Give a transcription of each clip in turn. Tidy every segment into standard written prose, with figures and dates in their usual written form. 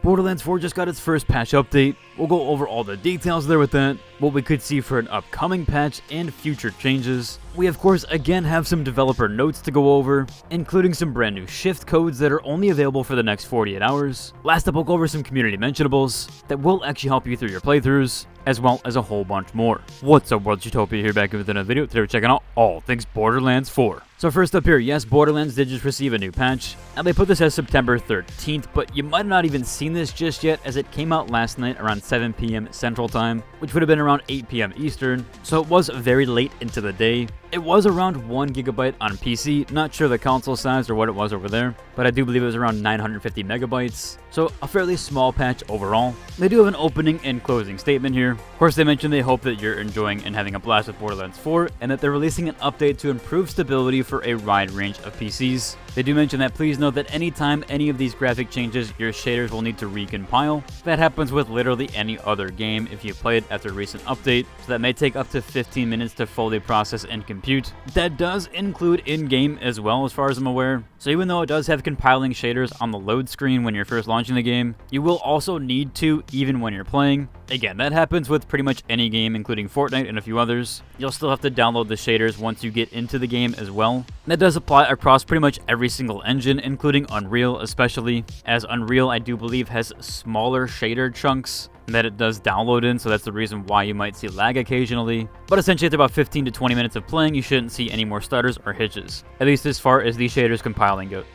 Borderlands 4 just got its first patch update. We'll go over all the details there with that, what we could see for an upcoming patch, and future changes. We of course again have some developer notes to go over, including some brand new shift codes that are only available for the next 48 hours. Last up, we'll go over some community mentionables that will actually help you through your playthroughs, as well as a whole bunch more. What's up, World Utopia here, back with another video. Today we're checking out all things Borderlands 4. So first up here, yes, Borderlands did just receive a new patch. Now they put this as September 13th, but you might have not even seen this just yet, as it came out last night around 7 p.m. Central Time, which would have been around 8 p.m. Eastern, so it was very late into the day. It was around 1 GB on PC, not sure the console size or what it was over there, but I do believe it was around 950 megabytes, so a fairly small patch overall. They do have an opening and closing statement here. Of course, they mentioned they hope that you're enjoying and having a blast with Borderlands 4, and that they're releasing an update to improve stability for a wide range of PCs. They do mention that please note that anytime any of these graphic changes, your shaders will need to recompile. That happens with literally any other game if you play it after a recent update, so that may take up to 15 minutes to fully process and compute. That does include in-game as well, as far as I'm aware. So even though it does have compiling shaders on the load screen when you're first launching the game, you will also need to even when you're playing. Again, that happens with pretty much any game, including Fortnite and a few others. You'll still have to download the shaders once you get into the game as well. That does apply across pretty much every single engine, including Unreal especially, as Unreal I do believe has smaller shader chunks that it does download in, so that's the reason why you might see lag occasionally. But essentially after about 15 to 20 minutes of playing, you shouldn't see any more stutters or hitches, at least as far as the shaders compiling go.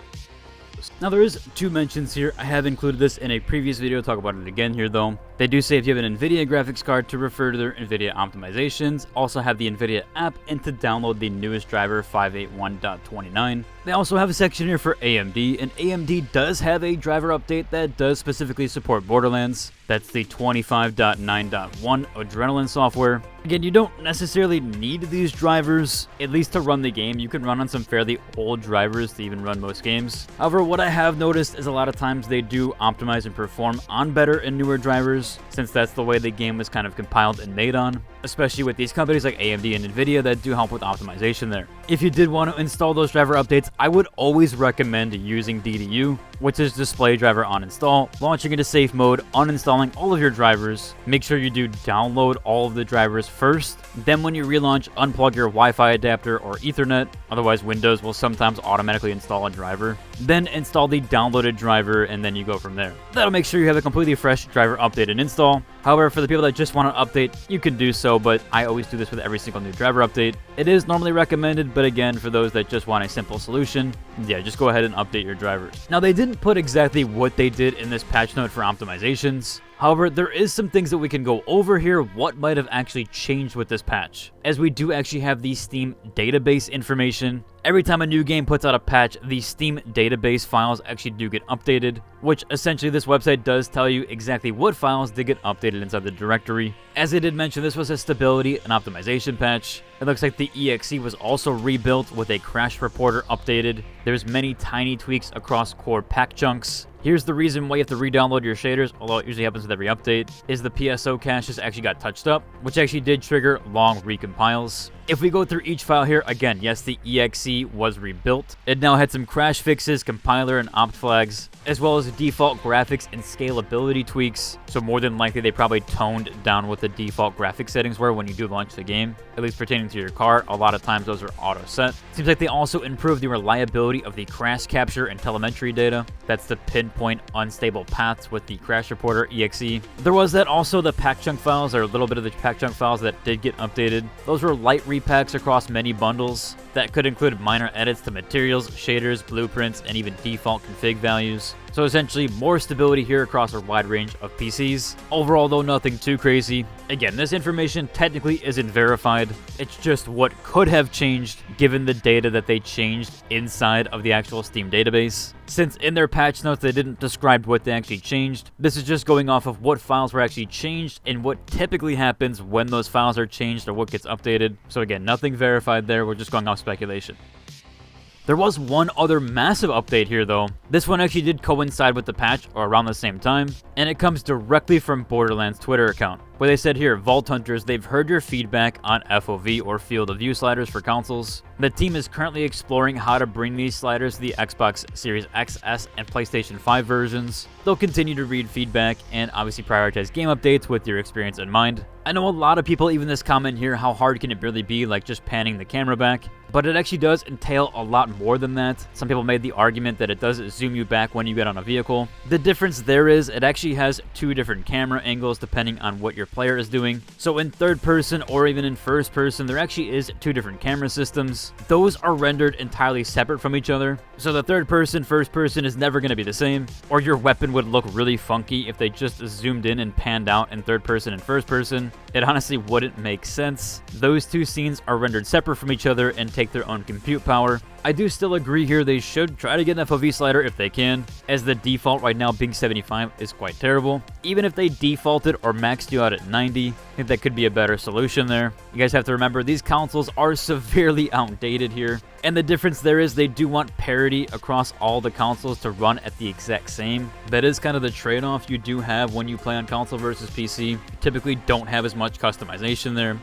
Now there is two mentions here. I have included this in a previous video, talk about it again here though. They do say if you have an NVIDIA graphics card to refer to their NVIDIA optimizations, also have the NVIDIA app, and to download the newest driver 581.29. They also have a section here for AMD, and AMD does have a driver update that does specifically support Borderlands. That's the 25.9.1 Adrenaline software. Again, you don't necessarily need these drivers, at least to run the game. You can run on some fairly old drivers to even run most games. However, what I have noticed is a lot of times they do optimize and perform on better and newer drivers, since that's the way the game was kind of compiled and made on, especially with these companies like AMD and NVIDIA that do help with optimization there. If you did want to install those driver updates, I would always recommend using DDU, which is display driver on install, launching into safe mode, uninstalling all of your drivers. Make sure you do download all of the drivers first. Then when you relaunch, unplug your Wi-Fi adapter or Ethernet, otherwise Windows will sometimes automatically install a driver. Then install the downloaded driver, and then you go from there. That'll make sure you have a completely fresh driver update and install. However, for the people that just want to update, you can do so, but I always do this with every single new driver update. It is normally recommended, but again, for those that just want a simple solution, yeah, just go ahead and update your drivers. Now, they didn't put exactly what they did in this patch note for optimizations. However, there is some things that we can go over here, what might have actually changed with this patch, as we do actually have the Steam database information. Every time a new game puts out a patch, the Steam database files actually do get updated, which essentially this website does tell you exactly what files did get updated inside the directory. As I did mention, this was a stability and optimization patch. It looks like the EXE was also rebuilt with a crash reporter updated. There's many tiny tweaks across core pack chunks. Here's the reason why you have to re-download your shaders, although it usually happens with every update, is the PSO caches actually got touched up, which actually did trigger long recompiles. If we go through each file here, again, yes, the EXE was rebuilt. It now had some crash fixes, compiler and opt flags, as well as default graphics and scalability tweaks. So more than likely, they probably toned down what the default graphic settings were when you do launch the game, at least pertaining to your car. A lot of times those are auto set. Seems like they also improved the reliability of the crash capture and telemetry data. That's the pinpoint unstable paths with the crash reporter EXE. There was that also the pack chunk files, or a little bit of the pack chunk files that did get updated. Those were light repacks across many bundles that could include minor edits to materials, shaders, blueprints, and even default config values. So essentially, more stability here across a wide range of PCs. Overall, though, nothing too crazy. Again, this information technically isn't verified. It's just what could have changed given the data that they changed inside of the actual Steam database. Since in their patch notes they didn't describe what they actually changed, this is just going off of what files were actually changed and what typically happens when those files are changed or what gets updated. So again, nothing verified there. We're just going off speculation. There was one other massive update here though. This one actually did coincide with the patch or around the same time, and it comes directly from Borderlands Twitter account, where they said here, Vault Hunters, they've heard your feedback on FOV or field of view sliders for consoles. The team is currently exploring how to bring these sliders to the Xbox Series XS and PlayStation 5 versions. They'll continue to read feedback and obviously prioritize game updates with your experience in mind. I know a lot of people, even this comment here, how hard can it really be, like just panning the camera back? But it actually does entail a lot more than that. Some people made the argument that it does zoom you back when you get on a vehicle. The difference there is it actually has two different camera angles depending on what your player is doing. So in third person or even in first person, there actually is two different camera systems. Those are rendered entirely separate from each other. So the third person, first person is never going to be the same, or your weapon would look really funky if they just zoomed in and panned out in third person and first person. It honestly wouldn't make sense. Those two scenes are rendered separate from each other and take their own compute power. I do still agree here they should try to get an FOV slider if they can, as the default right now being 75 is quite terrible. Even if they defaulted or maxed you out at 90, I think that could be a better solution there. You guys have to remember these consoles are severely outdated here, and the difference there is they do want parity across all the consoles to run at the exact same. That is kind of the trade-off you do have when you play on console versus PC. You typically don't have as much customization there.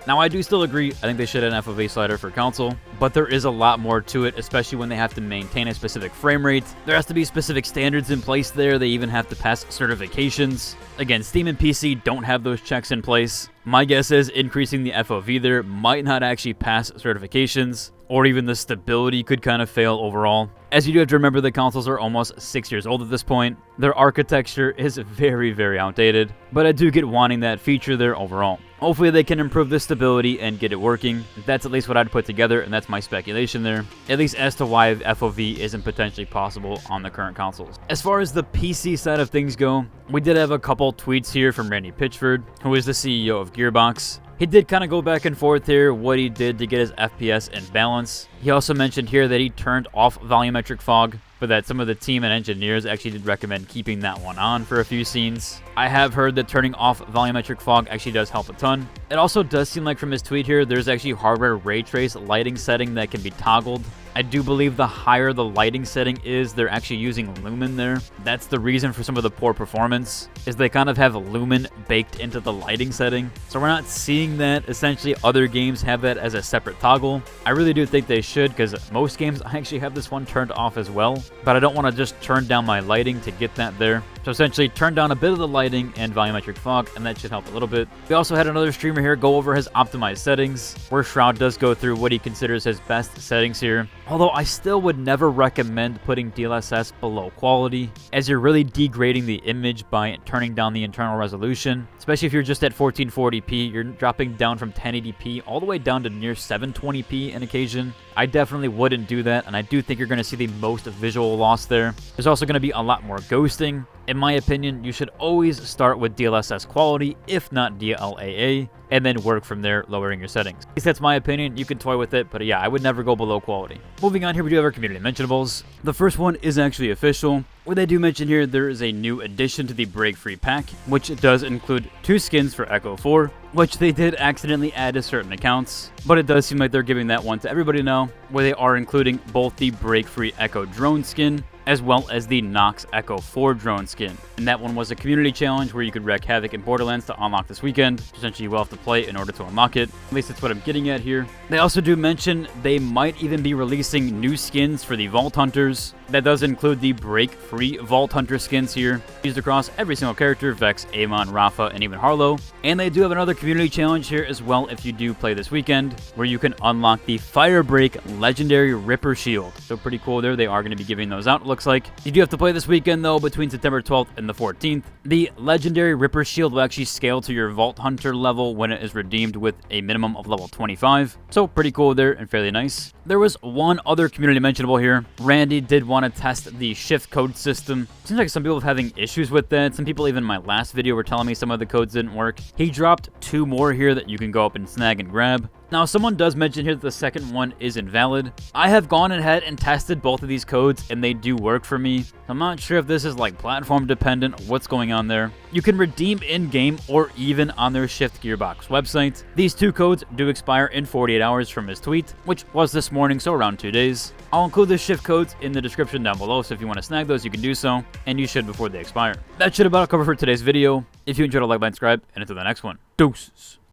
Now, I do still agree, I think they should have an FOV slider for console, but there is a lot more to it, especially when they have to maintain a specific frame rate. There has to be specific standards in place there. They even have to pass certifications. Again, Steam and PC don't have those checks in place. My guess is increasing the FOV there might not actually pass certifications, or even the stability could kind of fail overall. As you do have to remember, the consoles are almost 6 years old at this point. Their architecture is very, very outdated, but I do get wanting that feature there overall. Hopefully they can improve the stability and get it working. That's at least what I'd put together, and that's my speculation there, at least as to why FOV isn't potentially possible on the current consoles. As far as the PC side of things go, we did have a couple tweets here from Randy Pitchford, who is the CEO of Gearbox. He did kind of go back and forth here what he did to get his FPS in balance. He also mentioned here that he turned off volumetric fog, but that some of the team and engineers actually did recommend keeping that one on for a few scenes. I have heard that turning off volumetric fog actually does help a ton. It also does seem like from his tweet here, there's actually hardware ray trace lighting setting that can be toggled. I do believe the higher the lighting setting is, they're actually using lumen there. That's the reason for some of the poor performance, is they kind of have lumen baked into the lighting setting. So we're not seeing that. Essentially, other games have that as a separate toggle. I really do think they should, because most games I actually have this one turned off as well, but I don't want to just turn down my lighting to get that there. So essentially, turn down a bit of the lighting and volumetric fog, and that should help a little bit. We also had another streamer here go over his optimized settings, where Shroud does go through what he considers his best settings here. Although I still would never recommend putting DLSS below quality, as you're really degrading the image by turning down the internal resolution. Especially if you're just at 1440p, you're dropping down from 1080p all the way down to near 720p on occasion. I definitely wouldn't do that, and I do think you're going to see the most visual loss there. There's also going to be a lot more ghosting. In my opinion, you should always start with DLSS quality, if not DLAA, and then work from there, lowering your settings. At least that's my opinion. You can toy with it, but yeah, I would never go below quality. Moving on here, we do have our community mentionables. The first one is actually official. What they do mention here, there is a new addition to the Break Free pack, which does include 2 skins for Echo 4, which they did accidentally add to certain accounts, but it does seem like they're giving that one to everybody now, where they are including both the Break Free Echo drone skin, as well as the Nox Echo 4 drone skin. And that one was a community challenge where you could wreak havoc in Borderlands to unlock this weekend. Essentially, you will have to play in order to unlock it. At least that's what I'm getting at here. They also do mention they might even be releasing new skins for the Vault Hunters. That does include the Break Free Vault Hunter skins here, used across every single character, Vex, Amon, Rafa, and even Harlow. And they do have another community challenge here as well if you do play this weekend, where you can unlock the Firebreak Legendary Ripper Shield. So pretty cool there. They are going to be giving those out, it looks like. You do have to play this weekend, though, between September 12th and the 14th. The Legendary Ripper Shield will actually scale to your Vault Hunter level when it is redeemed with a minimum of level 25. So pretty cool there and fairly nice. There was one other community mentionable here. Randy did want to test the shift code system. Seems like some people are having issues with that. Some people even in my last video were telling me some of the codes didn't work. He dropped 2 more here that you can go up and snag and grab. Now, someone does mention here that the second one is invalid. I have gone ahead and tested both of these codes, and they do work for me. I'm not sure if this is like platform dependent or what's going on there. You can redeem in-game or even on their Shift Gearbox website. These two codes do expire in 48 hours from his tweet, which was this morning, so around 2 days. I'll include the shift codes in the description down below, so if you want to snag those, you can do so, and you should before they expire. That should about cover for today's video. If you enjoyed, like, subscribe, and until the next one, deuces.